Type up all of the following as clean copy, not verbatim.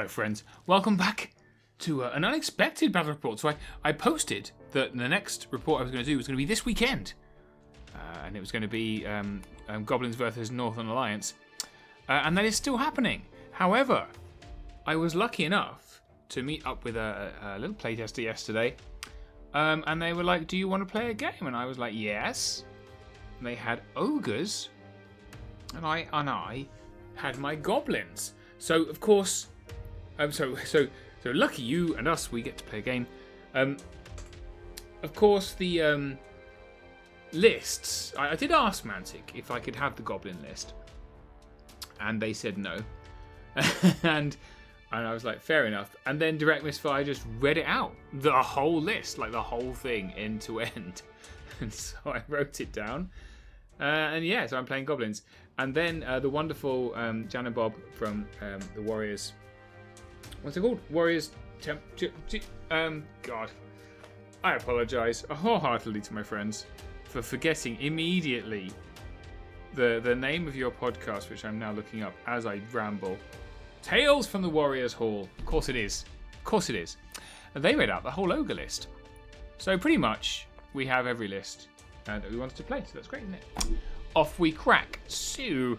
Hello friends, welcome back to an unexpected battle report. So I posted that the next report I was going to do was going to be this weekend. And it was going to be Goblins versus Northern Alliance. And that is still happening. However, I was lucky enough to meet up with a little playtester yesterday. And they were like, do you want to play a game? And I was like, yes. And they had Ogres. And I had my Goblins. So, of course... So lucky you and us, we get to play a game. Of course, the lists. I did ask Mantic if I could have the Goblin list, and they said no. and I was like, fair enough. And then Direct Misfire just read it out, the whole list, like the whole thing, end to end. And so I wrote it down. And yeah, so I'm playing Goblins. And then the wonderful Jan and Bob from the Warriors. What's it called? Warriors. God. I apologise wholeheartedly to my friends for forgetting immediately the name of your podcast, which I'm now looking up as I ramble. Tales from the Warriors Hall. Of course it is. Of course it is. And they read out the whole Ogre list. So pretty much we have every list that we wanted to play. So that's great, isn't it? Off we crack. So...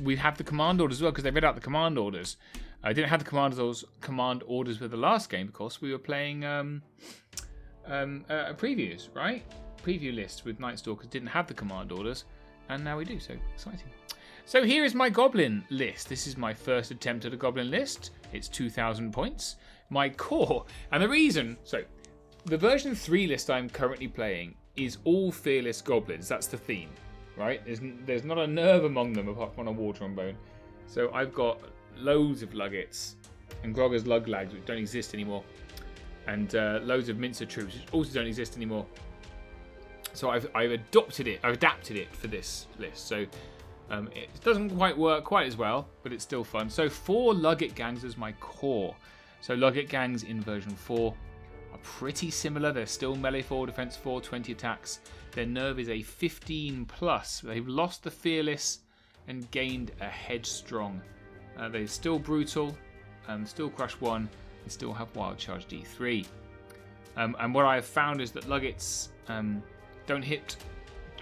we have the command orders as well, because they read out the command orders. I didn't have the command orders with the last game, because we were playing previews, right? Preview list with Night Stalkers didn't have the command orders, and now we do, so exciting. So here is my Goblin list. This is my first attempt at a Goblin list. It's 2,000 points. My core, and the reason, so the version 3 list I'm currently playing is all fearless Goblins. That's the theme. Right? There's not a nerve among them apart from a water and bone. So I've got loads of Luggets and Grogger's Luglags, which don't exist anymore. And loads of Mincer Troops, which also don't exist anymore. So I've adapted it for this list. So it doesn't quite work quite as well, but it's still fun. So 4 Lugget gangs as my core. So Lugget gangs in version 4 are pretty similar. They're still melee 4, defense 4, 20 attacks. Their nerve is a 15 plus. They've lost the fearless and gained a headstrong. They're still brutal, still crush 1, and still have wild charge D3. And what I have found is that Luggets don't hit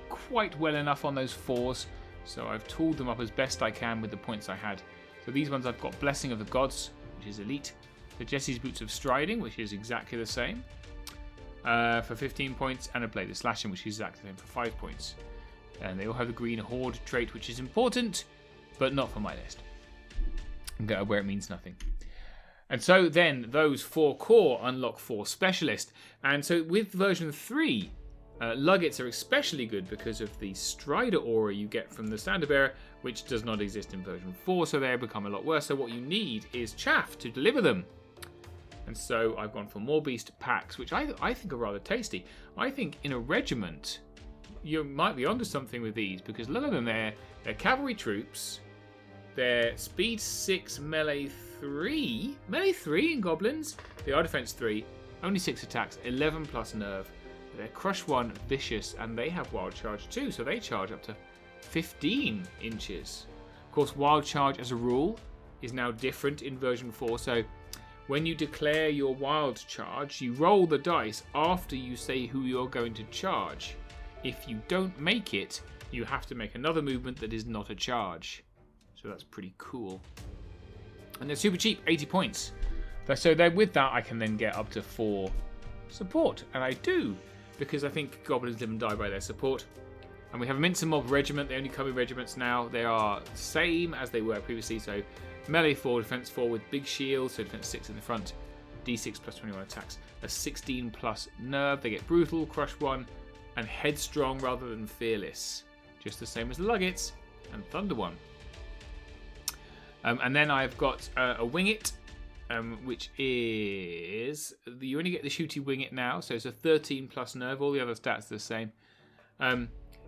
quite well enough on those 4s, so I've tooled them up as best I can with the points I had. So these ones I've got Blessing of the Gods, which is elite. The Jesse's Boots of Striding, which is exactly the same. For 15 points, and a Blade of Slashing, which is exactly the same for 5 points. And they all have the Green Horde trait, which is important, but not for my list, where it means nothing. And so then those 4 core unlock 4 specialist. And so with version 3, Luggets are especially good because of the Strider aura you get from the Standard Bearer, which does not exist in version 4, so they become a lot worse. So what you need is chaff to deliver them. And so I've gone for more beast packs, which I think are rather tasty. I think in a regiment, you might be onto something with these, because look at them there. They're cavalry troops. They're speed 6, melee 3. Melee 3 in Goblins. They are defense 3. Only 6 attacks, 11 plus nerve. They're crush 1, vicious, and they have wild charge 2, so they charge up to 15 inches. Of course, wild charge as a rule is now different in version 4, so when you declare your wild charge, you roll the dice after you say who you're going to charge. If you don't make it, you have to make another movement that is not a charge. So that's pretty cool. And they're super cheap, 80 points. So then with that, I can then get up to 4 support. And I do, because I think Goblins live and die by their support. And we have a Mince and Mob regiment. They only come in regiments now. They are the same as they were previously. So melee 4, defense 4 with big shield, so defense 6 in the front, d6 plus 21 attacks, a 16 plus nerve. They get brutal, crush 1, and headstrong rather than fearless, just the same as the Luggets and Thunder 1. And then I've got a Wing It, which is you only get the shooty Wing It now, so it's a 13 plus nerve. All the other stats are the same.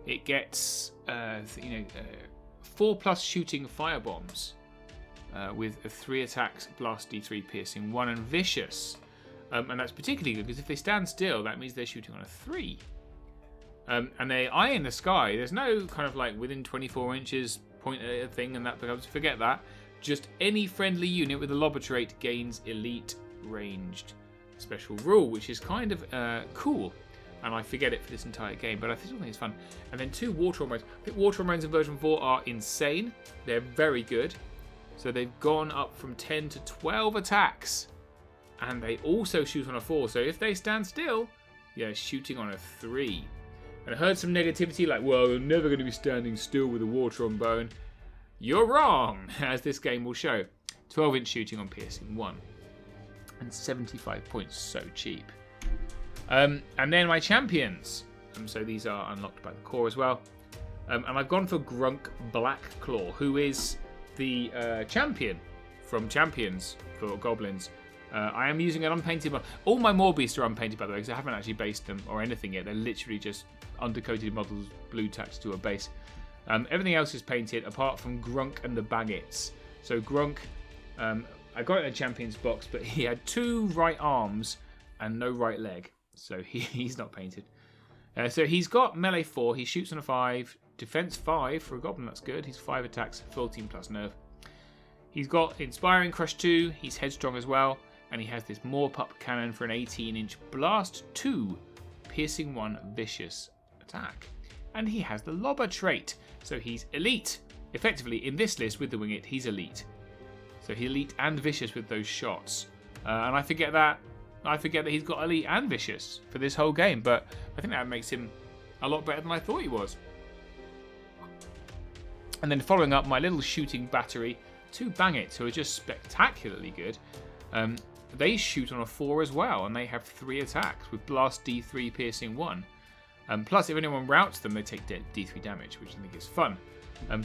It gets 4 plus shooting fire bombs. With a 3 attacks, blast D3, piercing 1, and vicious. And that's particularly good because if they stand still, that means they're shooting on a 3. And they eye in the sky. There's no kind of like within 24 inches point at a thing and that becomes, forget that. Just any friendly unit with a lobber trait gains elite ranged. Special rule, which is kind of cool. And I forget it for this entire game, but I still think it's fun. And then 2 water hormones. I think water hormones in version 4 are insane. They're very good. So they've gone up from 10 to 12 attacks. And they also shoot on a 4. So if they stand still, yeah, shooting on a 3. And I heard some negativity like, well, they're never going to be standing still with a water on bone. You're wrong, as this game will show. 12-inch shooting on piercing 1. And 75 points, so cheap. And then my champions. So these are unlocked by the core as well. And I've gone for Grunk Blackclaw, who is the champion from Champions for Goblins. I am using an unpainted model. All my Morbeasts are unpainted, by the way, because I haven't actually based them or anything yet. They're literally just undercoated models, blue tacked to a base. Everything else is painted, apart from Grunk and the Baggets. So Grunk, I got it in a Champions box, but he had 2 right arms and no right leg. So he's not painted. So he's got melee 4. He shoots on a 5. Defense 5 for a Goblin. That's good. He's 5 attacks, 14 plus nerve. He's got Inspiring Crush 2. He's headstrong as well. And he has this Moorpup Cannon for an 18-inch Blast 2. Piercing 1 Vicious attack. And he has the Lobber trait. So he's elite. Effectively, in this list with the Wing It, he's elite. So he's elite and vicious with those shots. And I forget that he's got elite and vicious for this whole game, but I think that makes him a lot better than I thought he was. And then following up my little shooting battery, 2 Bangits, who are just spectacularly good. They shoot on a 4 as well, and they have 3 attacks with Blast D3 Piercing 1. Plus, if anyone routs them, they take D3 damage, which I think is fun. And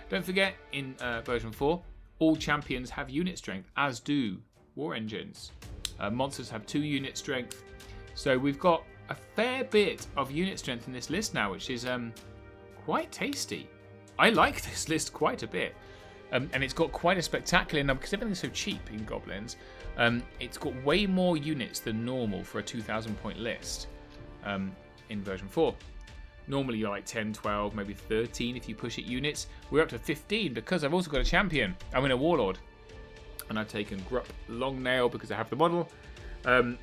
don't forget, in version 4, all champions have unit strength, as do war engines. Monsters have 2 unit strength. So we've got a fair bit of unit strength in this list now, which is quite tasty. I like this list quite a bit. And it's got quite a spectacular number, because everything's so cheap in Goblins. It's got way more units than normal for a 2,000 point list in version 4. Normally you're like 10, 12, maybe 13 if you push it units. We're up to 15 because I've also got a champion. I'm in a warlord. And I've taken Grupp Longnail because I have the model. And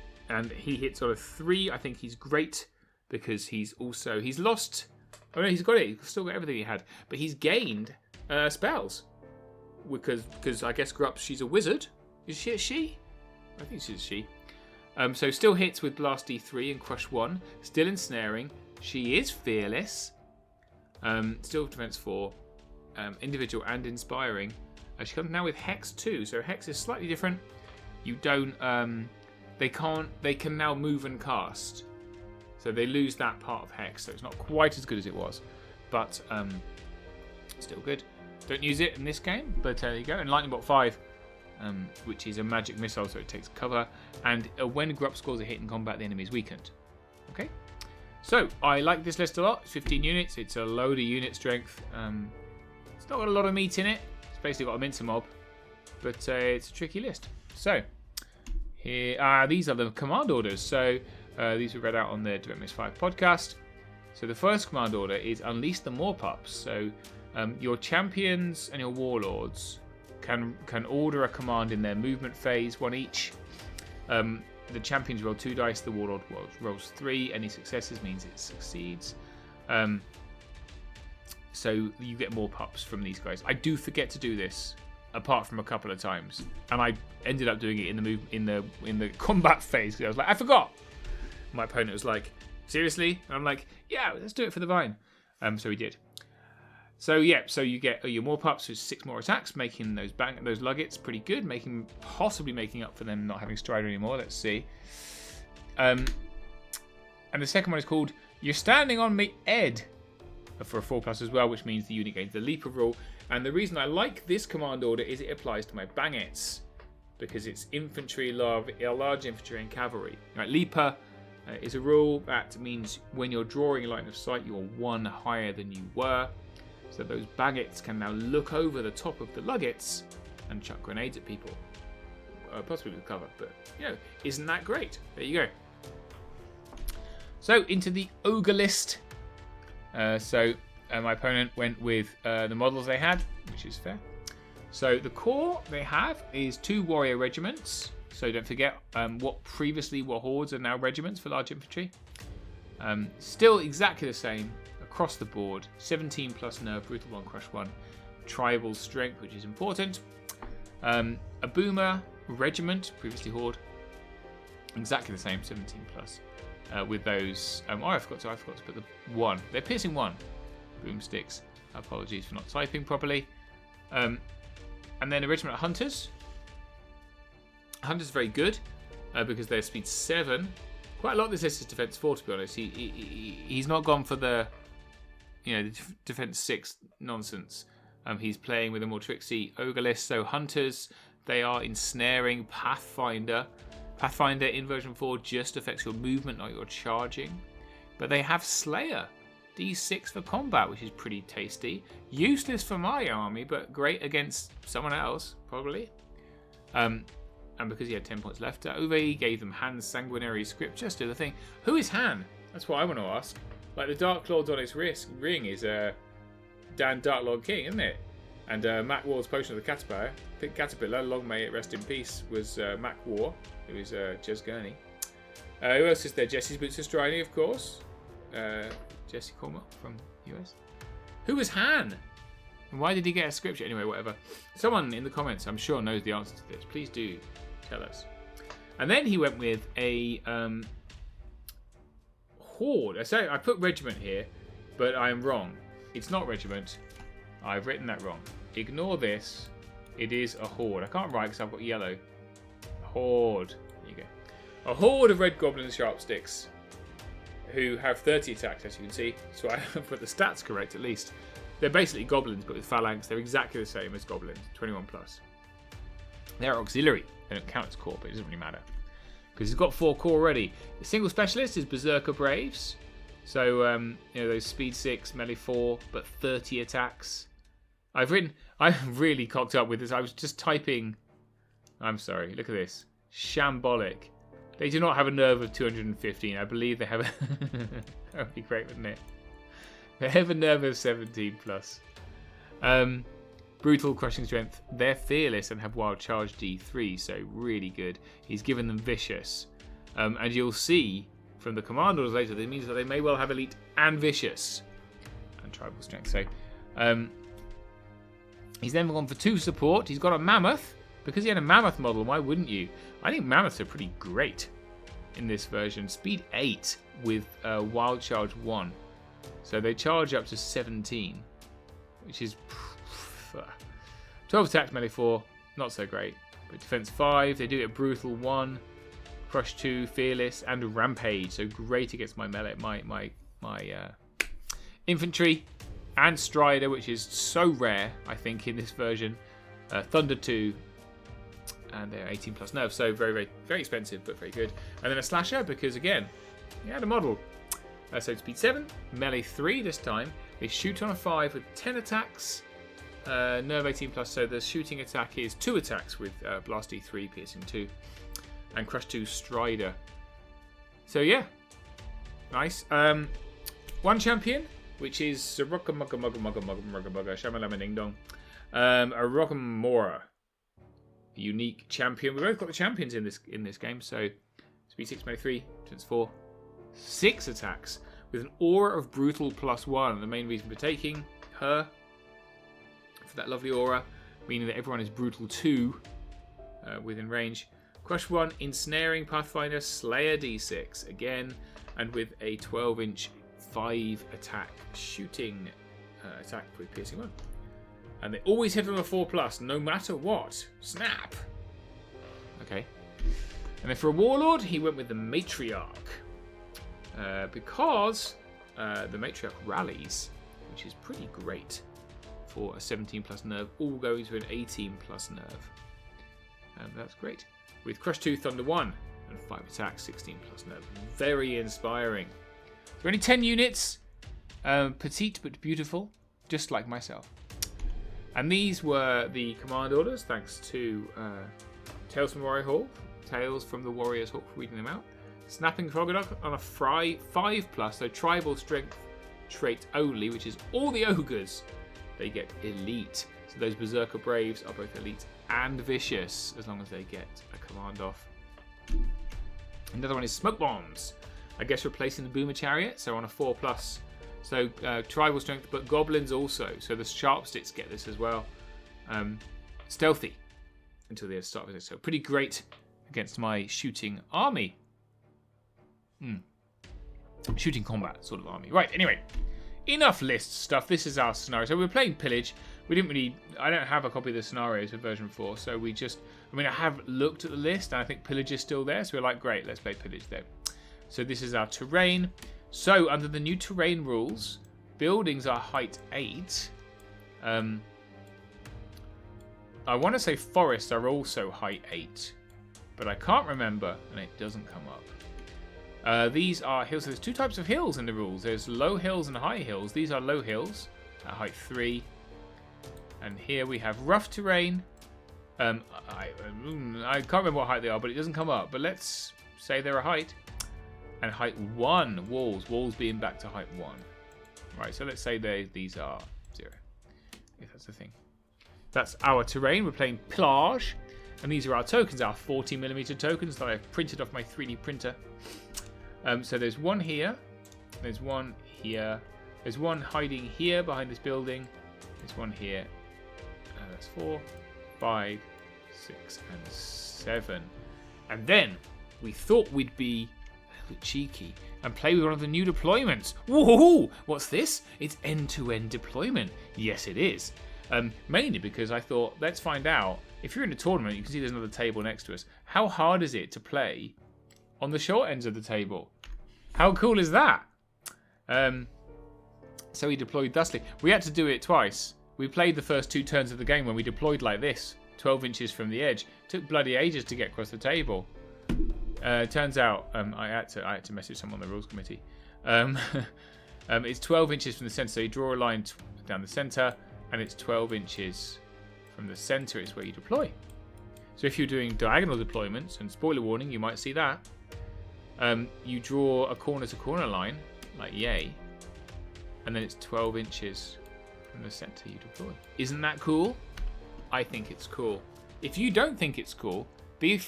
he hits on a 3. I think he's great because he's lost. Oh no, he's got it. He's still got everything he had. But he's gained spells. Because I guess Grupp, she's a wizard. Is she a she? I think she's a she. So still hits with Blast D3 and Crush 1. Still ensnaring. She is fearless. Still defense 4. Individual and inspiring. She comes now with Hex 2. So Hex is slightly different. You don't. They can now move and cast. So they lose that part of Hex. So it's not quite as good as it was, but still good. Don't use it in this game, but there you go. And Lightning Bolt 5, which is a magic missile, so it takes cover. And when Grupp scores a hit in combat, the enemy is weakened. Okay. So I like this list a lot. It's 15 units. It's a load of unit strength. It's not got a lot of meat in it. It's basically got a mincer mob, but it's a tricky list. So here, these are the command orders. So these were read out on the Direct Miss 5 podcast. So the first command order is Unleash the Moorpups. So your champions and your warlords can order a command in their movement phase, 1 each. The champions roll 2 dice, the warlord rolls 3. Any successes means it succeeds. So you get more pups from these guys. I do forget to do this, apart from a couple of times, and I ended up doing it in the combat phase because I was like, I forgot. My opponent was like, seriously? And I'm like, yeah, let's do it for the vine. So we did. So yeah, so you get your more pups with 6 more attacks, making those luggets pretty good, possibly making up for them not having Strider anymore. Let's see. And the second one is called You're Standing on Me, Ed, for a 4+ as well, which means the unit gains the Leaper rule. And the reason I like this command order is it applies to my Bangets, because it's infantry, large infantry, and cavalry. Right, Leaper is a rule that means when you're drawing a line of sight, you're 1 higher than you were. So those Bangets can now look over the top of the luggets and chuck grenades at people. Possibly with cover, but isn't that great? There you go. So into the Ogre list. My opponent went with the models they had, which is fair. So the core they have is 2 warrior regiments. So don't forget what previously were hordes are now regiments for large infantry. Still exactly the same across the board. 17 plus nerve, brutal 1, crush 1. Tribal strength, which is important. A boomer regiment, previously horde. Exactly the same, 17 plus. With those, I forgot to put the 1. They're piercing 1 boomsticks. Apologies for not typing properly. And then a regiment of hunters. Hunters are very good because they're speed 7. Quite a lot of this list is defense 4, to be honest. He's not gone for the defense 6 nonsense. He's playing with a more tricksy ogre list. So hunters, they are ensnaring. Pathfinder in version 4 just affects your movement, not your charging. But they have Slayer, D6 for combat, which is pretty tasty. Useless for my army, but great against someone else, probably. And because he had 10 points left, Ove gave them Han's Sanguinary Scripture, still the thing. Who is Han? That's what I want to ask. Like, the Dark Lord's on his ring is Dan Dark Lord King, isn't it? And Mac War's Potion of the Caterpillar, long may it rest in peace, was Mac War, who is Jez Gurney. Who else is there? Jesse's Boots of Striding, of course. Jesse Cormack from US. Who was Han? And why did he get a scripture? Anyway, whatever. Someone in the comments, I'm sure, knows the answer to this. Please do tell us. And then he went with a horde. I put regiment here, but I am wrong. It's not regiment. I've written that wrong. Ignore this. It is a horde. I can't write because I've got yellow. Horde. There you go. A horde of red goblin sharp sticks who have 30 attacks, as you can see. So I have put the stats correct, at least. They're basically goblins, but with phalanx. They're exactly the same as goblins. 21 plus. They're auxiliary. They don't count as core, but it doesn't really matter because he's got 4 core already. The single specialist is Berserker Braves. So, those speed 6, melee 4, but 30 attacks. I'm really cocked up with this. I was just typing. I'm sorry. Look at this. Shambolic. They do not have a nerve of 215. I believe they have that would be great, wouldn't it? They have a nerve of 17 plus. Brutal, crushing strength. They're fearless and have wild charge D3, so really good. He's given them vicious. And you'll see from the command orders later that it means that they may well have elite and vicious. And tribal strength. So he's then gone for 2 support. He's got a mammoth. Because he had a mammoth model, why wouldn't you? I think mammoths are pretty great in this version. Speed 8 with wild charge 1. So they charge up to 17, which is 12 attacks, melee 4, not so great. But defense 5, they do it brutal 1, crush 2, fearless, and rampage. So great against my melee, my infantry, and strider, which is so rare, I think, in this version. Thunder 2. And they're 18 plus nerve, so very, very, very expensive, but very good. And then a slasher, because again, he had a model. So speed 7, melee 3 this time. They shoot on a 5 with 10 attacks, nerve 18 plus. So the shooting attack is 2 attacks with blast D3, piercing 2, and crush 2 strider. So yeah, nice. One champion, which is a Rockamora. Unique champion. We've both got the champions in this game. So speed 6, melee 3, defense 4, 6 attacks with an aura of brutal +1. The main reason for taking her for that lovely aura, meaning that everyone is brutal 2 within range. Crush 1, ensnaring, pathfinder, slayer D6 again, and with a 12-inch 5 attack shooting attack with piercing 1. And they always hit on a 4+, no matter what. Snap! Okay. And then for a warlord, he went with the matriarch. Because the matriarch rallies, which is pretty great for a 17 plus nerve, all going to an 18 plus nerve. That's great. With Crush 2, Thunder 1, and 5 attacks, 16 plus nerve. Very inspiring. There are only 10 units. Petite but beautiful, just like myself. And these were the command orders, thanks to Tales from Warrior Hall, Tales from the Warrior's Hall for reading them out. Snapping Frogger on a 5+, so tribal strength trait only, which is all the ogres. They get elite. So those Berserker Braves are both elite and vicious, as long as they get a command off. Another one is Smoke Bombs. I guess replacing the Boomer Chariot, so on a 4+. So tribal strength, but Goblins also. So the Sharpsticks get this as well. Stealthy until they start with it. So pretty great against my shooting army. Shooting combat sort of army. Right, anyway. Enough list stuff. This is our scenario. So we're playing Pillage. We didn't really... I don't have a copy of the scenarios for version 4. So we just... I mean, I have looked at the list. And I think Pillage is still there. So we're like, great, let's play Pillage then. So this is our terrain. So under the new terrain rules, buildings are height 8. I want to say forests are also height 8. But I can't remember. And it doesn't come up. These are hills. So there's two types of hills in the rules. There's low hills and high hills. These are low hills at height 3. And here we have rough terrain. I can't remember what height they are, but it doesn't come up. But let's say they're a height. And height 1 walls. Walls being back to height 1. Right, so let's say these are 0. If that's the thing. That's our terrain. We're playing Plage. And these are our tokens, our 40mm tokens that I've printed off my 3D printer. So there's one here. There's one here. There's one hiding here behind this building. There's one here. That's 4, 5, 6, and 7. And then we thought we'd be a little bit cheeky and play with one of the new deployments. Whoa! What's this? It's end-to-end deployment. Yes, it is. Mainly because I thought, let's find out. If you're in a tournament, you can see there's another table next to us. How hard is it to play on the short ends of the table? How cool is that? So he deployed thusly. We had to do it twice. We played the first 2 turns of the game when we deployed like this, 12 inches from the edge. Took bloody ages to get across the table. Turns out I had to message someone on the rules committee. It's 12 inches from the center, so you draw a line down the center, and it's 12 inches from the center is where you deploy. So if you're doing diagonal deployments, and spoiler warning, you might see that, you draw a corner-to-corner line, like yay, and then it's 12 inches from the center you deploy. Isn't that cool? I think it's cool. If you don't think it's cool, learn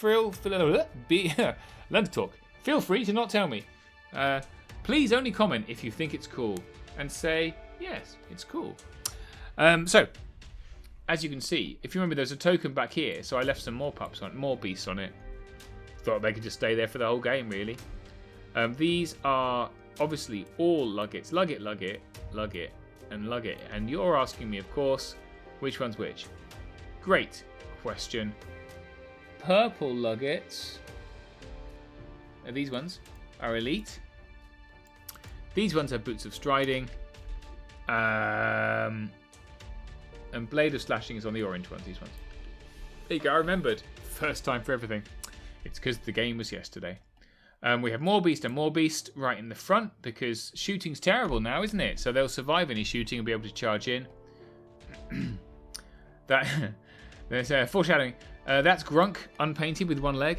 to talk. Feel free to not tell me. Please only comment if you think it's cool, and say, yes, it's cool. So, as you can see, if you remember, there's a token back here, so I left some more beasts on it. Thought they could just stay there for the whole game, really. These are obviously all Luggets. Lug it, and lug it. And you're asking me, of course, which one's which? Great question. Purple Luggets, these ones, are elite. These ones have Boots of Striding. And Blade of Slashing is on the orange ones, these ones. There you go, I remembered. First time for everything. It's because the game was yesterday. We have more Beast and more Beast right in the front because shooting's terrible now, isn't it? So they'll survive any shooting and be able to charge in. There's foreshadowing. That's Grunk, unpainted with 1 leg.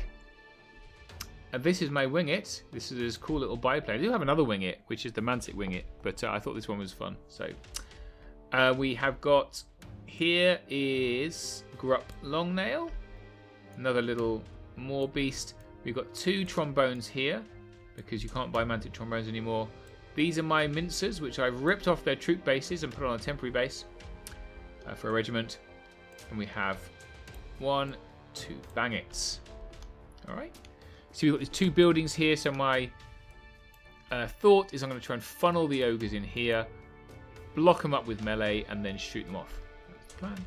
This is my Wingit. This is his cool little biplane. I do have another Wingit, which is the Mantic Wingit, but I thought this one was fun. So we have got, here is Grupp Longnail, another little more beast. We've got 2 trombones here, because you can't buy Mantic trombones anymore. These are my Mincers, which I've ripped off their troop bases and put on a temporary base for a regiment. And we have 1, 2 Bangits. All right. So we've got these 2 buildings here. So my thought is I'm going to try and funnel the ogres in here, block them up with melee, and then shoot them off. That's the plan.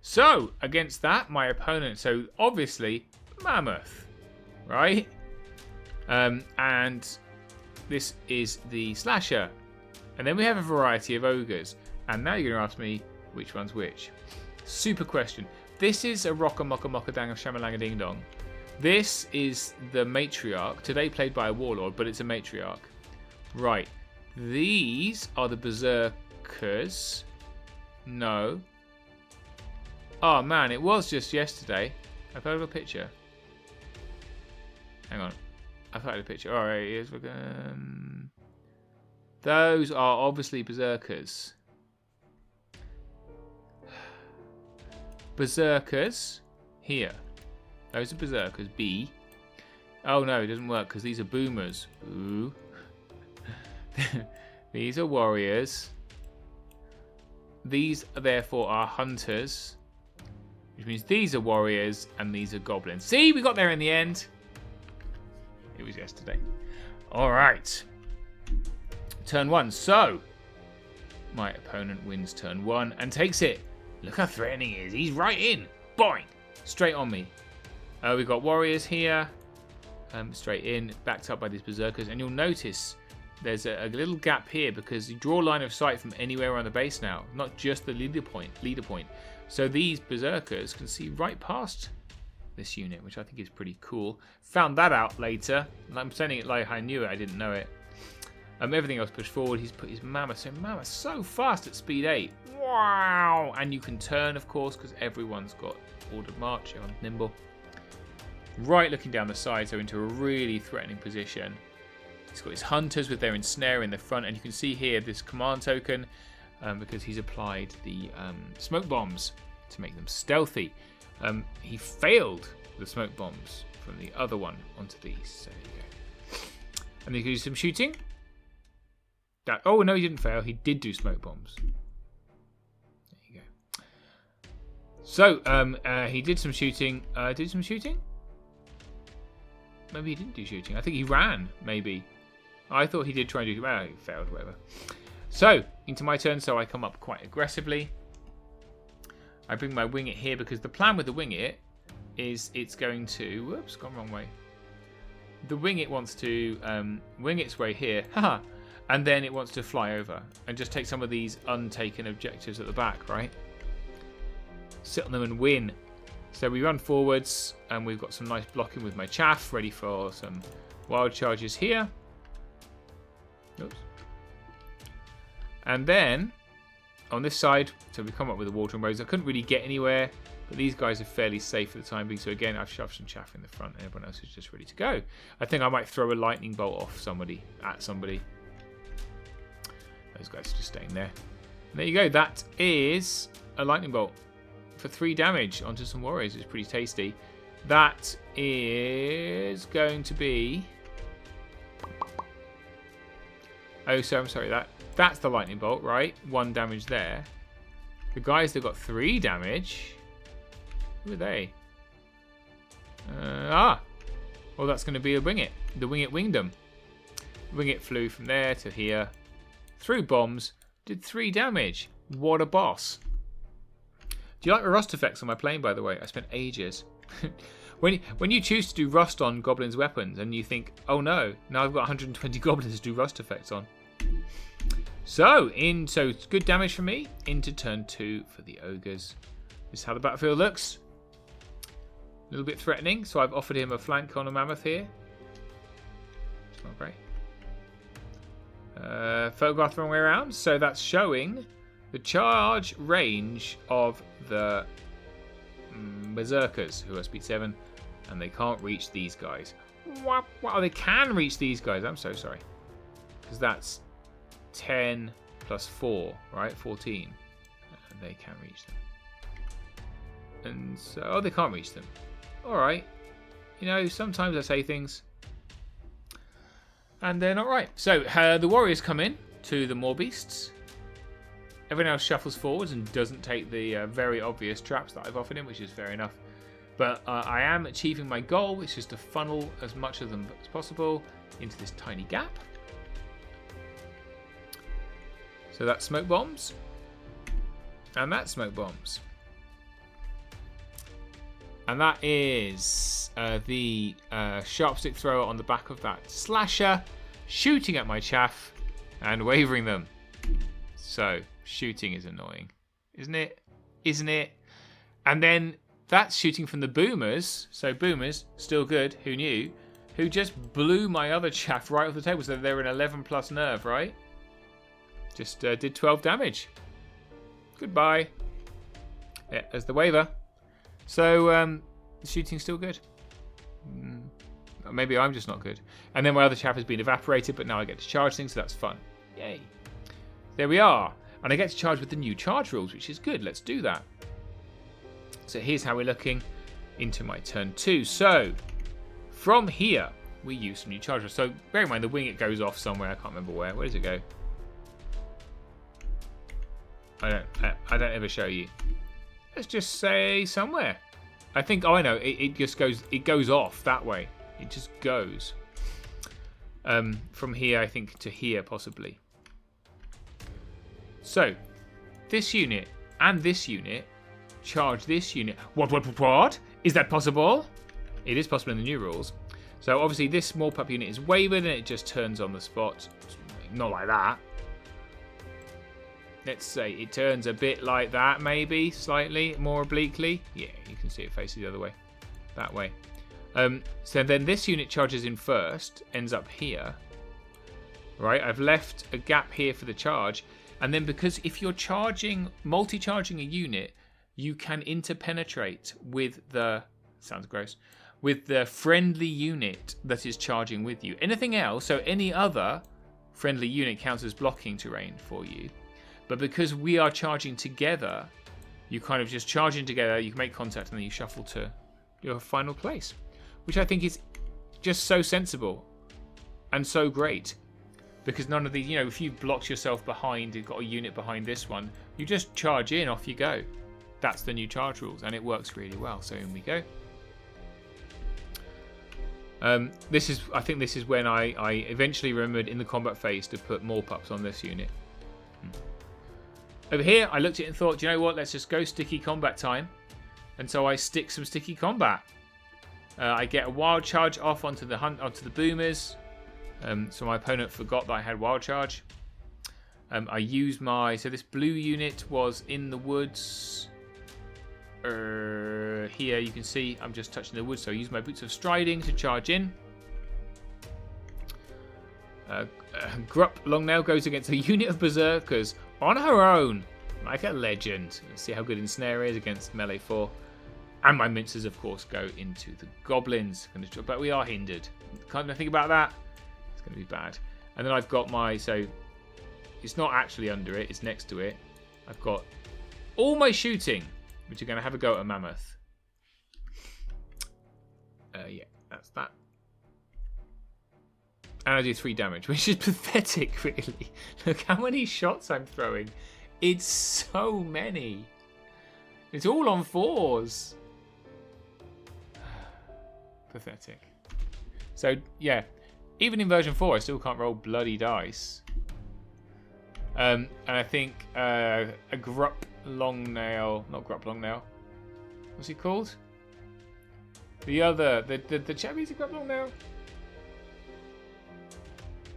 So against that, my opponent, so obviously Mammoth, right? And this is the Slasher. And then we have a variety of ogres. And now you're going to ask me which one's which. Super question. This is a Rocka Mocka Mocka Dang of Shamalanga Ding Dong. This is the Matriarch, today played by a Warlord, but it's a Matriarch. Right. These are the Berserkers. No. Oh man, it was just yesterday. I've had a picture. Hang on. I've had a picture. Alright, here's those are obviously Berserkers. berserkers here. Those are berserkers. B. Oh no, it doesn't work because these are boomers. Ooh. These are warriors. These, therefore, are hunters. Which means these are warriors and these are goblins. See, we got there in the end. It was yesterday. All right. Turn 1. So, my opponent wins turn 1 and takes it. Look how threatening he is. He's right in. Boing. Straight on me. We've got warriors here. Straight in. Backed up by these berserkers. And you'll notice there's a little gap here because you draw line of sight from anywhere around the base now. Not just the leader point. So these berserkers can see right past this unit, which I think is pretty cool. Found that out later. I'm saying it like I knew it. I didn't know it. Everything else pushed forward. He's put his mammoth. So mammoth's so fast at speed 8. Wow! And you can turn, of course, because everyone's got ordered march. Everyone's nimble. Right, looking down the side, so into a really threatening position. He's got his hunters with their ensnare in the front, and you can see here this command token because he's applied the smoke bombs to make them stealthy. He failed the smoke bombs from the other one onto these. So there you go. And then you can do some shooting. Oh no, he didn't fail. He did do smoke bombs. There you go. So he did some shooting. Maybe he didn't do shooting. I think he ran. Maybe. I thought he did try and do. Well, he failed. Whatever. So into my turn. So I come up quite aggressively. I bring my wing it here because the plan with the wing it is it's going to. Whoops, gone wrong way. The wing it wants to wing its way here. Haha. And then it wants to fly over and just take some of these untaken objectives at the back, right? Sit on them and win. So we run forwards and we've got some nice blocking with my chaff, ready for some wild charges here. Oops. And then on this side, so we come up with the water and roads. I couldn't really get anywhere, but these guys are fairly safe for the time being. So again, I've shoved some chaff in the front and everyone else is just ready to go. I think I might throw a lightning bolt off somebody, at somebody. Those guys are just staying there. And there you go. That is a lightning bolt for 3 damage onto some warriors. It's pretty tasty. That is going to be. Oh, so I'm sorry. That's the lightning bolt, right? 1 damage there. The guys that got 3 damage. Who are they? Well, that's going to be a wing it. The wing it winged them. Wing it flew from there to here. Threw bombs, did 3 damage. What a boss. Do you like the rust effects on my plane, by the way? I spent ages. when you choose to do rust on goblins' weapons and you think, oh no, now I've got 120 goblins to do rust effects on. So it's good damage for me. Into turn 2 for the ogres. This is how the battlefield looks. A little bit threatening, so I've offered him a flank on a mammoth here. It's not great. Photograph the wrong way around, so that's showing the charge range of the berserkers who are speed 7, and they can't reach these guys. Wow, they can reach these guys. I'm so sorry, because that's 10 plus 4, right? 14, and they can reach them. And so, they can't reach them. All right, sometimes I say things and they're not right. So the warriors come in to the more beasts. Everyone else shuffles forwards and doesn't take the very obvious traps that I've offered him, which is fair enough. But I am achieving my goal, which is to funnel as much of them as possible into this tiny gap. So that's smoke bombs. And that's smoke bombs. And that is the sharp stick thrower on the back of that slasher, shooting at my chaff and wavering them. So, shooting is annoying, isn't it? Isn't it? And then that's shooting from the boomers. So, boomers, still good, who knew? Who just blew my other chaff right off the table. So, they're an 11 plus nerve, right? Just did 12 damage. Goodbye. Yeah, there's the waver. So, the shooting's still good. Maybe I'm just not good. And then my other chaff has been evaporated, but now I get to charge things, so that's fun. Yay. There we are. And I get to charge with the new charge rules, which is good. Let's do that. So here's how we're looking into my turn 2. So from here, we use some new charges. So bear in mind, the wing, it goes off somewhere. I can't remember where. Where does it go? I don't ever show you. Let's just say somewhere. I think, oh, I know. It just goes, it goes off that way. It just goes. From here, I think, to here, possibly. So, this unit and this unit charge this unit. What? Is that possible? It is possible in the new rules. So, obviously, this small pup unit is wavered and it just turns on the spot. Not like that. Let's say it turns a bit like that, maybe. Slightly more obliquely. Yeah, you can see it faces the other way. That way. So then this unit charges in first, ends up here. Right, I've left a gap here for the charge. And then because if you're multi-charging a unit, you can interpenetrate with the, sounds gross, with the friendly unit that is charging with you. Anything else, so any other friendly unit counts as blocking terrain for you. But because we are charging together, you kind of just charge in together, you can make contact, and then you shuffle to your final place. Which I think is just so sensible and so great. Because none of these, you know, if you've blocked yourself behind, you've got a unit behind this one, you just charge in, off you go. That's the new charge rules, and it works really well. So in we go. I think this is when I eventually remembered in the combat phase to put more pups on this unit. Over here, I looked at it and thought, you know what, let's just go sticky combat time. And so I stick some sticky combat. I get a wild charge off onto the boomers. So my opponent forgot that I had wild charge. I use so this blue unit was in the woods. Here you can see I'm just touching the woods, so I use my boots of striding to charge in. Grupp Longnail goes against a unit of berserkers on her own, like a legend. Let's see how good Ensnare is against melee 4. And my mincers, of course, go into the goblins. But we are hindered. Can't even think about that. It's going to be bad. And then I've got so it's not actually under it, it's next to it. I've got all my shooting, which are going to have a go at a mammoth. Yeah, that's that. And I do 3 damage, which is pathetic, really. Look how many shots I'm throwing. It's so many. It's all on 4s. Pathetic. So, yeah. Even in version 4, I still can't roll bloody dice. And I think a Grupp Longnail... Not Grupp Longnail. What's he called? The other... The champion's a Grupp Longnail?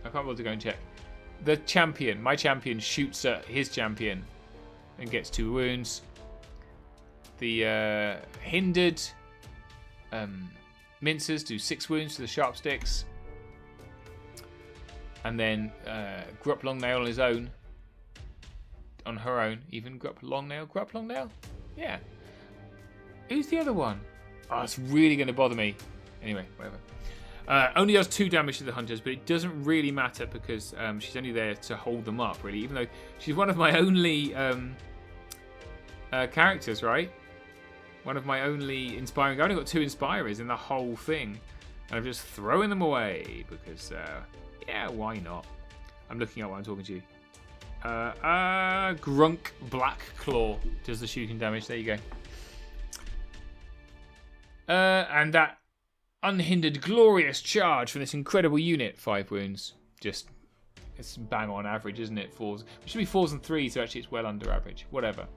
I can't bother to go and check. The champion. My champion shoots at his champion and gets 2 wounds. The hindered... mincers do 6 wounds to the sharp sticks. And then Grupp Longnail on his own. On her own. Even Grupp Longnail? Yeah. Who's the other one? Oh, it's really going to bother me. Anyway, whatever. Only does 2 damage to the hunters, but it doesn't really matter because she's only there to hold them up, really. Even though she's one of my only characters, right? One of my only inspiring... I've only got 2 inspirers in the whole thing. And I'm just throwing them away because, yeah, why not? I'm looking up while I'm talking to you. Grunk Black Claw does the shooting damage. There you go. And that unhindered glorious charge from this incredible unit. 5 wounds. Just, it's bang on average, isn't it? 4s. It should be 4s and 3s, so actually it's well under average. Whatever.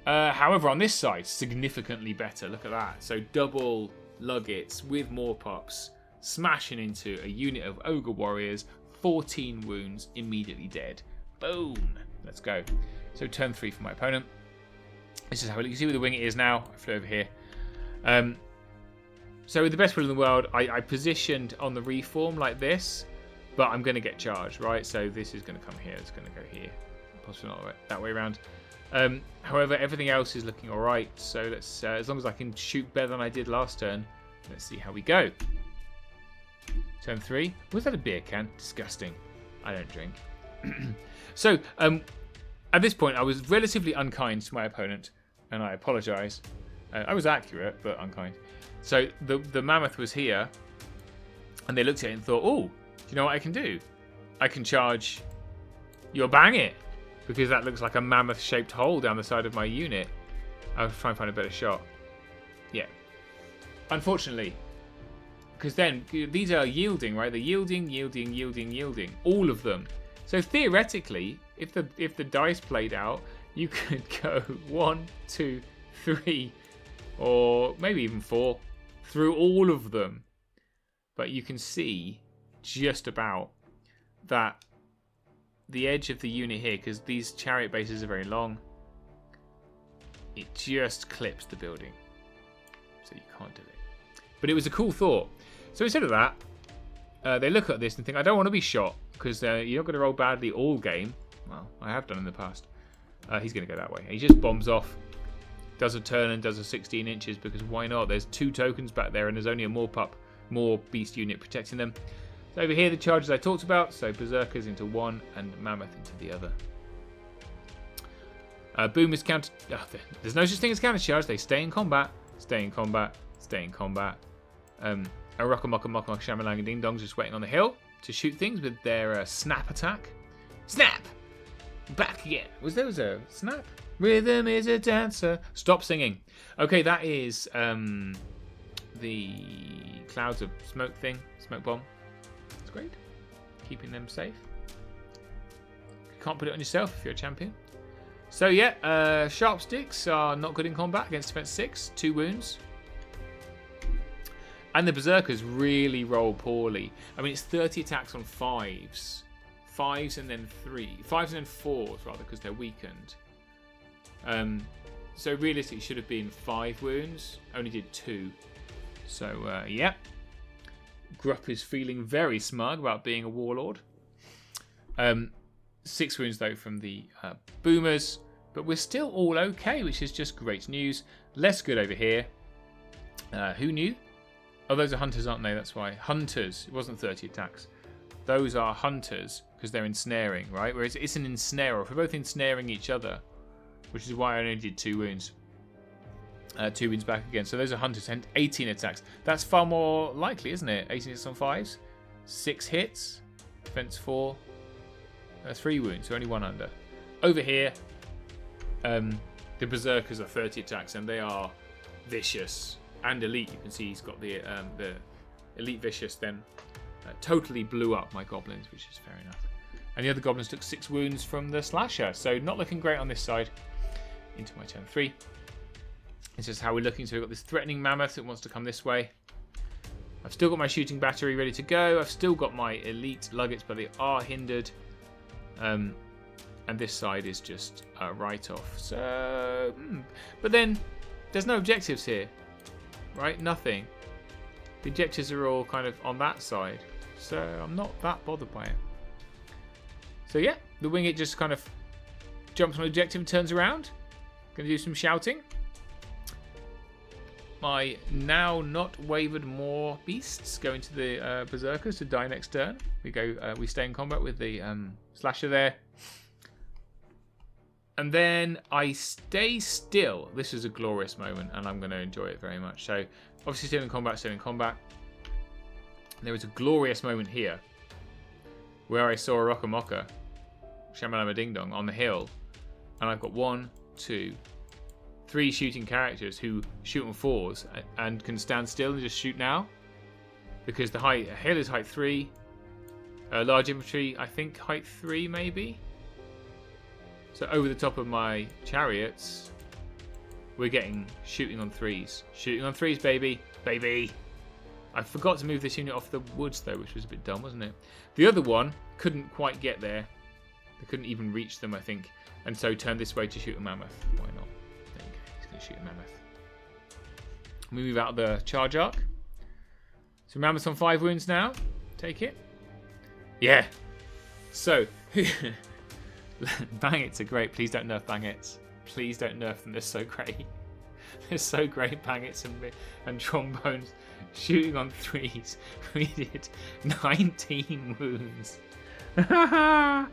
However, on this side, significantly better. Look at that. So double Luggets with more pups, smashing into a unit of Ogre warriors. 14 wounds, immediately dead. Boom. Let's go. So turn 3 for my opponent. This is how you can see where the wing is now. I flew over here. So with the best will in the world, I positioned on the reform like this, but I'm going to get charged, right? So this is going to come here. It's going to go here. Possibly not that way around. However, everything else is looking all right. So let's, as long as I can shoot better than I did last turn, let's see how we go. Turn 3. Was that a beer can? Disgusting. I don't drink. So at this point, I was relatively unkind to my opponent. and I apologise. I was accurate, but unkind. So the mammoth was here, and they looked at it and thought, oh, do you know what I can do? I can charge your bang it, because that looks like a mammoth-shaped hole down the side of my unit. I'll try and find a better shot. Yeah. Unfortunately, because then these are yielding, right? They're yielding, all of them. So theoretically, if the dice played out, you could go 1, 2, 3, or maybe even 4 through all of them. But you can see just about that the edge of the unit here, because these chariot bases are very long, it just clips the building. So you can't do it. But it was a cool thought. So instead of that, they look at this and think, I don't want to be shot, because you're not going to roll badly all game. Well, I have done in the past. He's going to go that way. He just bombs off, does a turn and does a 16 inches, because why not? There's 2 tokens back there, and there's only a more beast unit protecting them. So over here, the charges I talked about. So berserkers into one and mammoth into the other. Boomers counter. There's no such thing as counter charge. They stay in combat. Stay in combat. Stay in combat. A Rockamocka Shamalanga Ding Dongs just waiting on the hill to shoot things with their snap attack. Snap! Back again. Was there a snap? Rhythm is a dancer. Stop singing. Okay, that is the clouds of smoke thing. Smoke bomb. That's great. Keeping them safe. You can't put it on yourself if you're a champion. So yeah, sharp sticks are not good in combat against defense 6. 2 wounds. And the berserkers really roll poorly. I mean, it's 30 attacks on 5s. 5s and then 3. 5s and then 4s, rather, because they're weakened. So realistically, it should have been 5 wounds. Only did 2. So, yeah. Grupp is feeling very smug about being a warlord. 6 wounds, though, from the boomers. But we're still all okay, which is just great news. Less good over here. Who knew? Oh, those are hunters, aren't they? That's why. Hunters. It wasn't 30 attacks. Those are hunters, because they're ensnaring, right? Whereas it's an ensnarer. If we're both ensnaring each other, which is why I only did 2 wounds. 2 wounds back again. So those are hunters and 18 attacks. That's far more likely, isn't it? 18 hits on 5s. 6 hits. Defense 4. 3 wounds, so only 1 under. Over here, the berserkers are 30 attacks, and they are vicious and elite. You can see he's got the elite vicious. Then totally blew up my goblins, which is fair enough. And the other goblins took 6 wounds from the slasher, so not looking great on this side. Into my turn 3. This is how we're looking. So we've got this threatening mammoth that wants to come this way. I've still got my shooting battery ready to go. I've still got my elite luggets, but they are hindered. And this side is just a write-off. So, but then there's no objectives here, right? Nothing. The objectives are all kind of on that side, so I'm not that bothered by it. So yeah, the winged just kind of jumps on objective and turns around. Going to do some shouting. My now not wavered more beasts go into the berserkers to die next turn. We stay in combat with the slasher there. And then I stay still. This is a glorious moment, and I'm going to enjoy it very much. So, obviously still in combat. There was a glorious moment here where I saw a Rockamocka, Shamalama Ding Dong, on the hill. And I've got 1, 2, 3 shooting characters who shoot on 4s and can stand still and just shoot now. Because the hill is height 3. Large infantry, I think height 3 maybe. So over the top of my chariots, we're getting shooting on 3s. Shooting on 3s, baby. Baby! I forgot to move this unit off the woods, though, which was a bit dumb, wasn't it? The other one couldn't quite get there. They couldn't even reach them, I think. And so turned this way to shoot a mammoth. Why not? There you go. He's going to shoot a mammoth. We move out of the charge arc. So mammoth's on 5 wounds now. Take it. Yeah. So... Bangits are great. Please don't nerf Bangits. Please don't nerf them. They're so great. They're so great, Bangits and trombones. Shooting on 3s. We did 19 wounds. There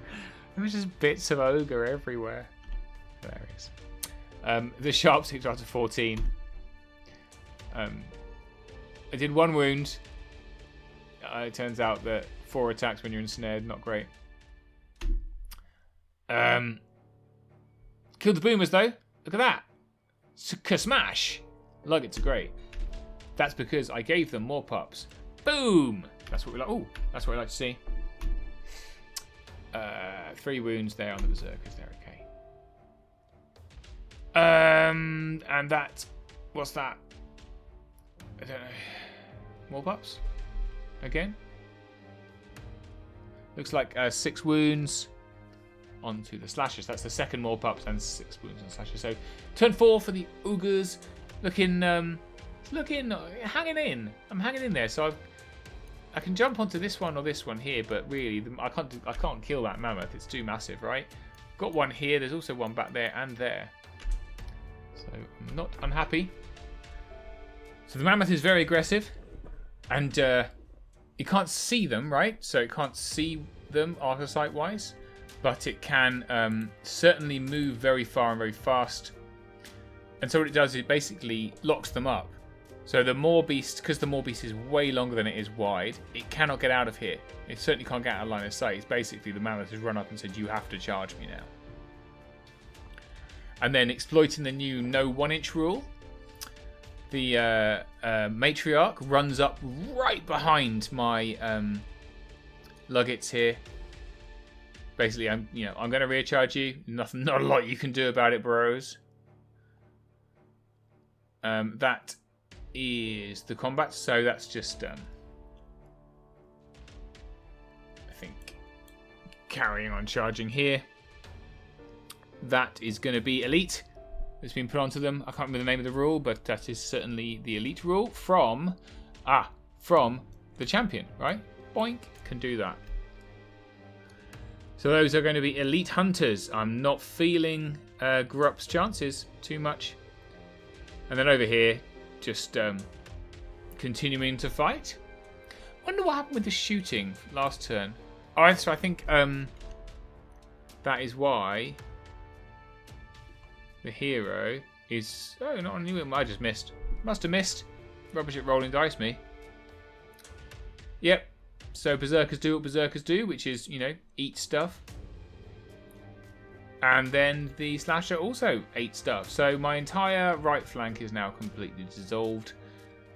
was just bits of Ogre everywhere. Hilarious. The sharp 6 after 14. I did 1 wound. It turns out that 4 attacks when you're ensnared, not great. Killed the boomers though. Look at that. Smash. Luggets are great. That's because I gave them more pups. Boom. That's what we like. Oh, that's what I like to see. 3 wounds there on the berserkers. They're okay. And that. What's that? I don't know. More pups. Again. Looks like 6 wounds onto the slashers. That's the second more pups and 6 wounds on slashers. So turn 4 for the ogres. Looking, hanging in. I'm hanging in there. So I can jump onto this one or this one here, but really I can't kill that mammoth. It's too massive, right? Got one here. There's also one back there and there. So I'm not unhappy. So the mammoth is very aggressive, and you can't see them, right? So it can't see them archer sight wise, but it can certainly move very far and very fast. And so what it does is it basically locks them up. So the Maw Beast, because the Maw Beast is way longer than it is wide, it cannot get out of here. It certainly can't get out of line of sight. It's basically the mammoth has run up and said, you have to charge me now. And then exploiting the new no 1-inch rule, the matriarch runs up right behind my luggets here. Basically, I'm going to rear charge you. Not a lot you can do about it, bros. That is the combat, so that's just I think carrying on charging here. That is going to be elite. It's been put onto them. I can't remember the name of the rule, but that is certainly the elite rule from the champion, right? Boink, can do that. So those are going to be elite hunters. I'm not feeling Grup's chances too much. And then over here, just continuing to fight. Wonder what happened with the shooting last turn. Oh, so I think that is why the hero is... Oh, not on you. I just missed. Must have missed. Rubbish at rolling dice, me. Yep. So berserkers do what berserkers do, which is, eat stuff. And then the slasher also ate stuff. So my entire right flank is now completely dissolved.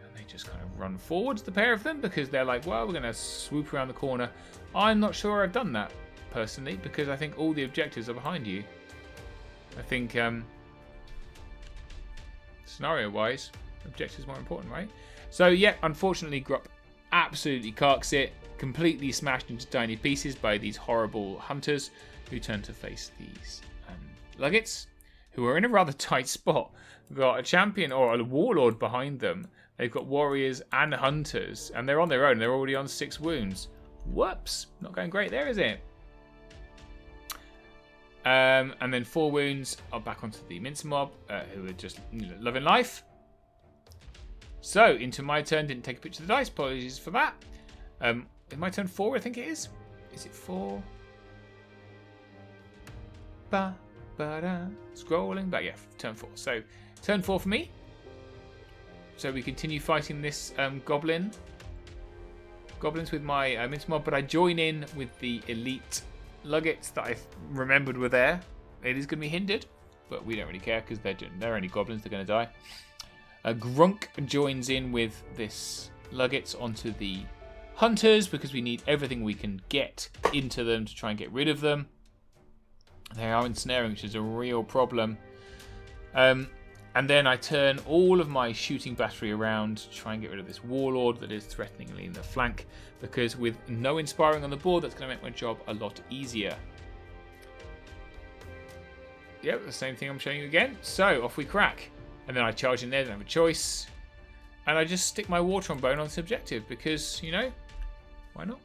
And they just kind of run forwards, the pair of them, because they're like, well, we're going to swoop around the corner. I'm not sure I've done that, personally, because I think all the objectives are behind you. I think, scenario-wise, objectives more important, right? So, yeah, unfortunately, Grupp absolutely carks it. Completely smashed into tiny pieces by these horrible hunters who turn to face these luggets, who are in a rather tight spot. They've got a champion or a warlord behind them. They've got warriors and hunters, and they're on their own. They're already on 6 wounds. Whoops, not going great there, is it? And then 4 wounds are back onto the mince mob, who are just loving life. So, into my turn. Didn't take a picture of the dice. Apologies for that. In my turn 4, I think it is. Is it 4? Scrolling back. Yeah, turn 4. So, turn 4 for me. So we continue fighting this goblins with my mince mob, but I join in with the elite luggets that I remembered were there. It is going to be hindered, but we don't really care because they're only goblins. They're going to die. Grunk joins in with this luggets onto the hunters because we need everything we can get into them to try and get rid of them. They are ensnaring, which is a real problem. And then I turn all of my shooting battery around to try and get rid of this warlord that is threateningly in the flank, because with no inspiring on the board, that's going to make my job a lot easier. Yep, the same thing I'm showing you again. So off we crack. And then I charge in there, don't have a choice. And I just stick my war trombone on this objective because, why not?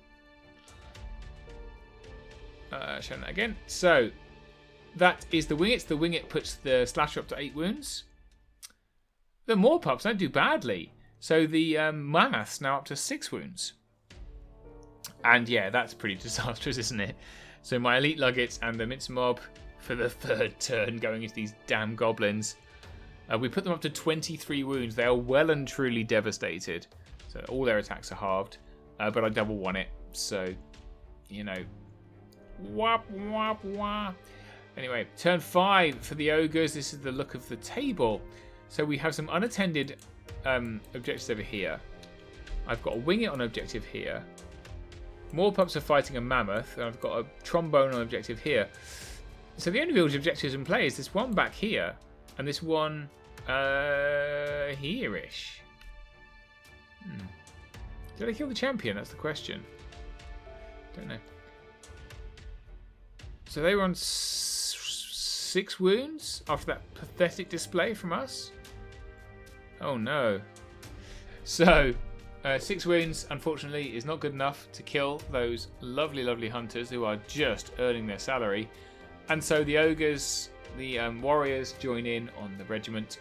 Showing that again. So that is the wingets. The winget puts the slasher up to 8 wounds. The more pups don't do badly. So the mammoth's now up to 6 wounds. And yeah, that's pretty disastrous, isn't it? So my elite luggets and the mince mob for the third turn going into these damn goblins. We put them up to 23 wounds. They are well and truly devastated. So all their attacks are halved. But I double won it. So, you know. Wap, wap, wap. Anyway, turn 5 for the ogres. This is the look of the table. So we have some unattended objectives over here. I've got a wing it on objective here. More pups are fighting a mammoth. And I've got a trombone on objective here. So the only real objectives in play is this one back here. And this one here-ish. Did I kill the champion? That's the question. Don't know. So they were on 6 wounds after that pathetic display from us. Oh no. So 6 wounds, unfortunately, is not good enough to kill those lovely, lovely hunters who are just earning their salary. And so the ogres, the warriors, join in on the regiment,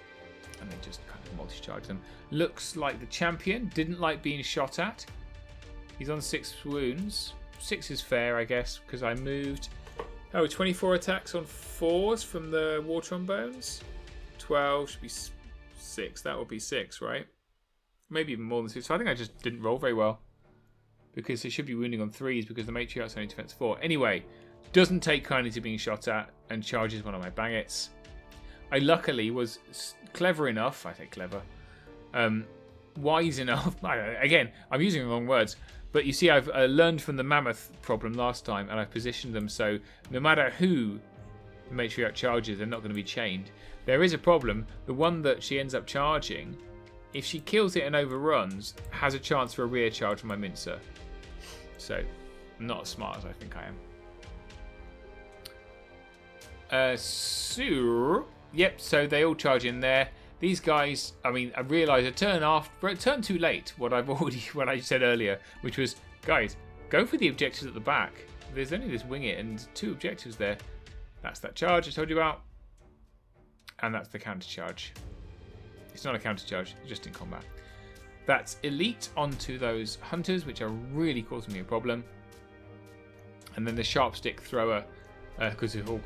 and they just kind of multi-charge them. Looks like the champion didn't like being shot at. He's on 6 wounds. 6 is fair, I guess, because I moved. 24 attacks on 4s from the war trombones. 12 should be 6. That would be 6, right? Maybe even more than 6. So I think I just didn't roll very well, because it should be wounding on 3s because the matriarch's only defense 4. Anyway, doesn't take kindly to being shot at and charges one of my bangets. I luckily was clever enough. I say clever. Wise enough. Again, I'm using the wrong words. But you see, I've learned from the mammoth problem last time, and I've positioned them so no matter who the matriarch charges, they're not going to be chained. There is a problem. The one that she ends up charging, if she kills it and overruns, has a chance for a rear charge from my mincer. So, not as smart as I think I am. Yep, so they all charge in there. These guys, I mean, I realised a turn too late, what I said earlier, which was, guys, go for the objectives at the back. There's only this wing it and 2 objectives there. That's that charge I told you about. And that's the counter charge. It's not a counter charge, just in combat. That's elite onto those hunters, which are really causing me a problem. And then the sharp stick thrower, because it all,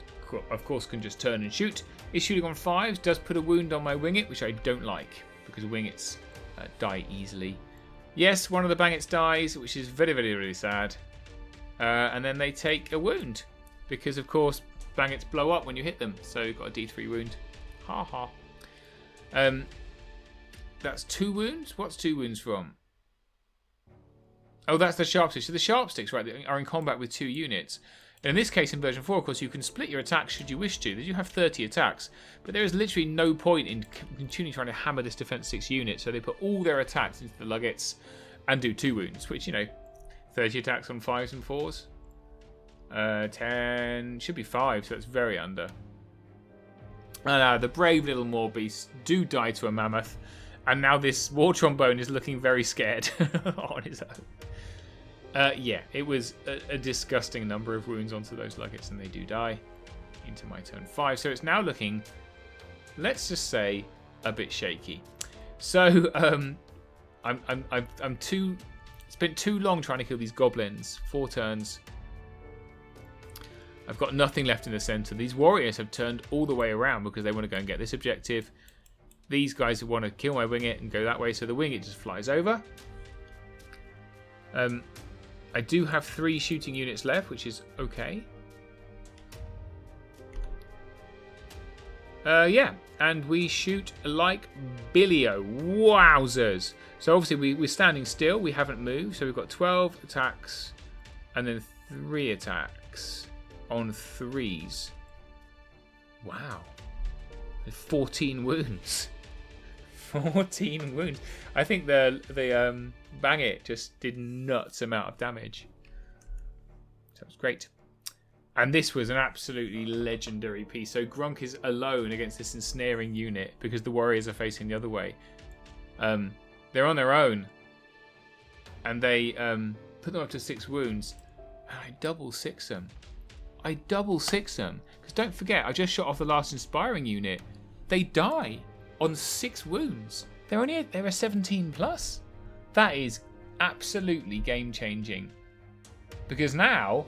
of course, can just turn and shoot. Is shooting on 5s, does put a wound on my wingit, which I don't like, because wingits die easily. Yes, one of the bangets dies, which is very, very, really sad. And then they take a wound, because of course bangets blow up when you hit them, so you've got a D3 wound. Ha ha. That's 2 wounds? What's 2 wounds from? Oh, that's the sharp sticks. So the sharp sticks, right, are in combat with 2 units. In this case, in version 4, of course, you can split your attacks should you wish to. They do have 30 attacks, but there is literally no point in continuing trying to hammer this defense 6 unit, so they put all their attacks into the luggets and do 2 wounds, which, you know, 30 attacks on 5s and 4s. 10, should be 5, so that's very under. The brave little moor beasts do die to a mammoth, and now this war trombone is looking very scared on his own. Yeah, it was a disgusting number of wounds onto those luggets, and they do die into my turn 5. So it's now looking, let's just say, a bit shaky. So I'm too spent too long trying to kill these goblins. 4 turns. I've got nothing left in the center. These warriors have turned all the way around because they want to go and get this objective. These guys want to kill my wingit and go that way, so the wingit just flies over. I do have 3 shooting units left, which is okay. Yeah, and we shoot like Billio. Wowzers. So obviously we're standing still. We haven't moved. So we've got 12 attacks and then 3 attacks on 3s. Wow. 14 wounds. 14 wounds. I think the bang it just did nuts amount of damage. So it was great. And this was an absolutely legendary piece. So Grunk is alone against this ensnaring unit because the warriors are facing the other way. They're on their own. And they put them up to 6 wounds. And I double 6 them. Because don't forget, I just shot off the last inspiring unit. They die on 6 wounds. They're a 17 plus. That is absolutely game changing. Because now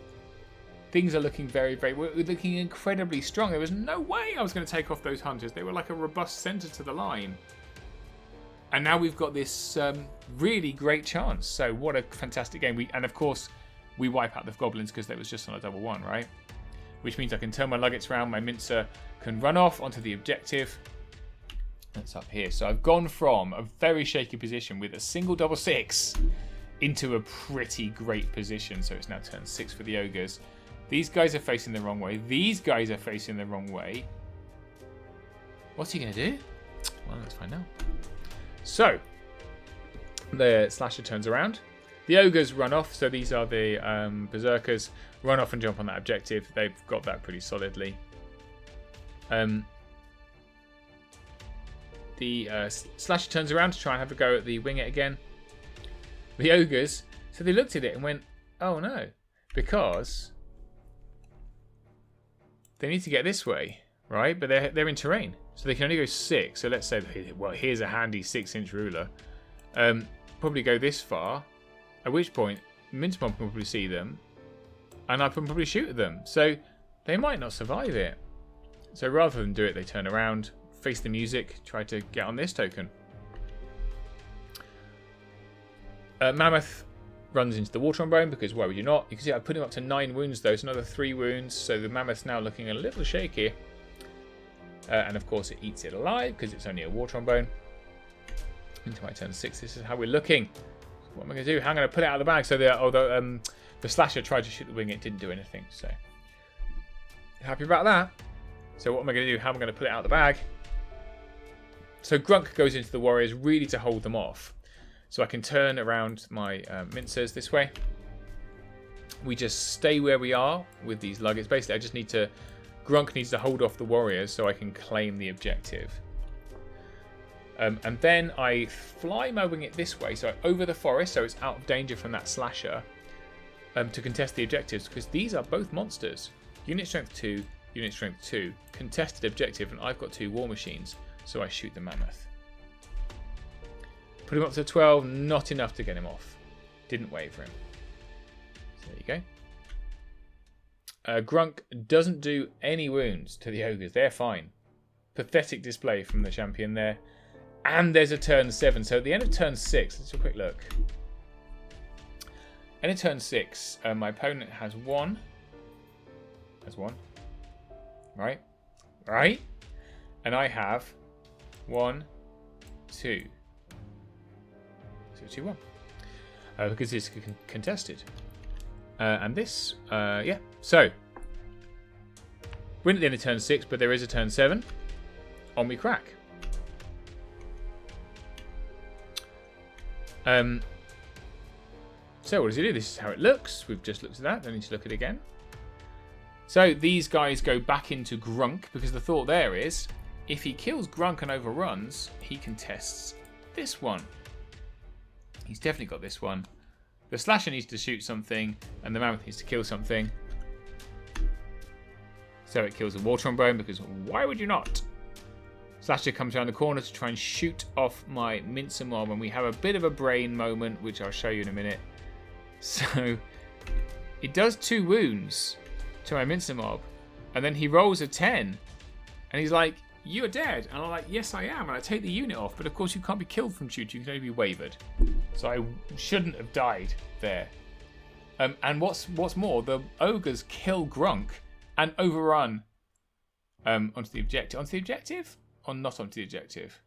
Things are looking we're looking incredibly strong. There was no way I was going to take off those hunters. They were like a robust centre to the line. And now we've got this really great chance. So what a fantastic game. And of course, we wipe out the goblins because they was just on a double one, right? Which means I can turn my luggets around. My mincer can run off onto the objective. That's up here. So I've gone from a very shaky position with a single double six into a pretty great position. So it's now turn 6 for the ogres. These guys are facing the wrong way. These guys are facing the wrong way. What's he going to do? Well, let's find out. So, the slasher turns around. The ogres run off. So these are the berserkers. Run off and jump on that objective. They've got that pretty solidly. The slasher turns around to try and have a go at the wing it again. The ogres, so they looked at it and went, oh no, because they need to get this way, right? But they're in terrain, so they can only go 6. So let's say, well, here's a handy 6-inch ruler. Probably go this far, at which point Mincemob can probably see them, and I can probably shoot at them. So they might not survive it. So rather than do it, they turn around, face the music, try to get on this token. Mammoth runs into the water on bone because why would you not? You can see I put him up to 9 wounds though, so another 3 wounds. So the mammoth's now looking a little shaky. And of course it eats it alive because it's only a water on bone. Into my turn 6. This is how we're looking. So what am I going to do? How am I going to put it out of the bag? So although the slasher tried to shoot the wing, it didn't do anything. So happy about that. So what am I going to do? How am I going to put it out of the bag? So Grunk goes into the warriors really to hold them off. So I can turn around my mincers this way. We just stay where we are with these luggets. Basically, I just need to... Grunk needs to hold off the warriors so I can claim the objective. And then I fly my wing it this way, so over the forest, so it's out of danger from that slasher, to contest the objectives, because these are both monsters. Unit strength 2, unit strength 2, contested objective, and I've got 2 war machines, so I shoot the mammoth. Put him up to 12, not enough to get him off. Didn't waver him. So there you go. Grunk doesn't do any wounds to the ogres. They're fine. Pathetic display from the champion there. And there's a turn 7. So at the end of turn 6, let's have a quick look. End of turn 6, my opponent has 1. Has 1. Right? Right? And I have 1, 2. So 2-1. Because it's contested. And this, yeah. So, win at the end of turn 6, but there is a turn 7. On we crack. So what does he do? This is how it looks. We've just looked at that. Don't need to look at it again. So these guys go back into Grunk, because the thought there is, if he kills Grunk and overruns, he contests this one. He's definitely got this one. The slasher needs to shoot something, and the mammoth needs to kill something. So it kills the water on bone, because why would you not? Slasher comes around the corner to try and shoot off my mincer mob, and we have a bit of a brain moment, which I'll show you in a minute. So it does 2 wounds to my mincer mob, and then he rolls a 10, and he's like, "You're dead." And I'm like, "Yes, I am." And I take the unit off, but of course you can't be killed from shooting. You can only be wavered. So I shouldn't have died there. And what's more, the ogres kill Grunk and overrun onto the objective. Onto the objective? Or not onto the objective?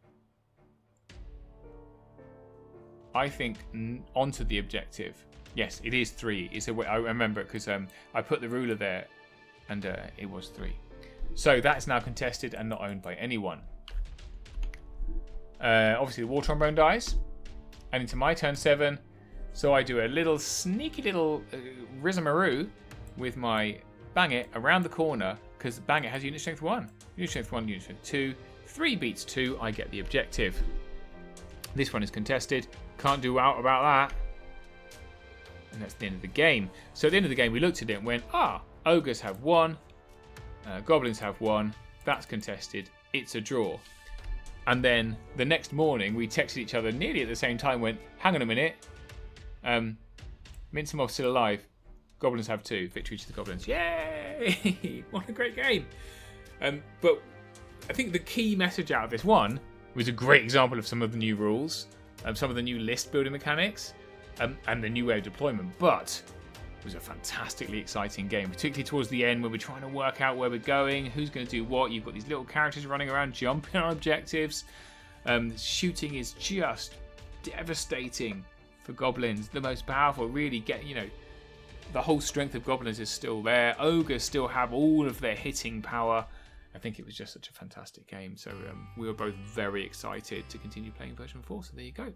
I think onto the objective. Yes, it is 3. It's I remember it because I put the ruler there, and it was 3. So that's now contested and not owned by anyone. Obviously, the water on bone dies, and into my turn 7. So I do a little sneaky little Rizamaroo with my Bang It around the corner, because Bang It has unit strength 1. Unit strength 1, unit strength 2. 3 beats 2, I get the objective. This one is contested. Can't do out about that. And that's the end of the game. So at the end of the game, we looked at it and went, ogres have 1. Goblins have 1. That's contested. It's a draw. And then the next morning, we texted each other nearly at the same time, went, hang on a minute. Mincermob's still alive. Goblins have 2. Victory to the Goblins. Yay! What a great game. But I think the key message out of this one was a great example of some of the new rules, some of the new list building mechanics, and the new way of deployment. But it was a fantastically exciting game, particularly towards the end when we're trying to work out where we're going, who's going to do what. You've got these little characters running around, jumping on objectives. Shooting is just devastating for Goblins. The most powerful, really the whole strength of Goblins is still there. Ogres still have all of their hitting power. I think it was just such a fantastic game. So we were both very excited to continue playing version 4. So there you go.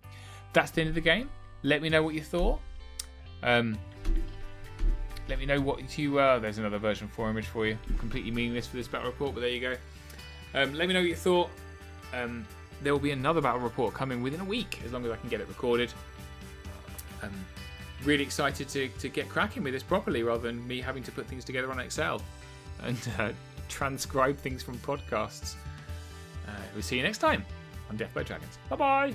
That's the end of the game. Let me know what you thought. Let me know what you there's another version 4 image for you. Completely meaningless for this battle report, but there you go. Let me know what you thought. There will be another battle report coming within a week, as long as I can get it recorded. Really excited to get cracking with this properly, rather than me having to put things together on Excel and transcribe things from podcasts. We'll see you next time on Death by Dragons. Bye bye.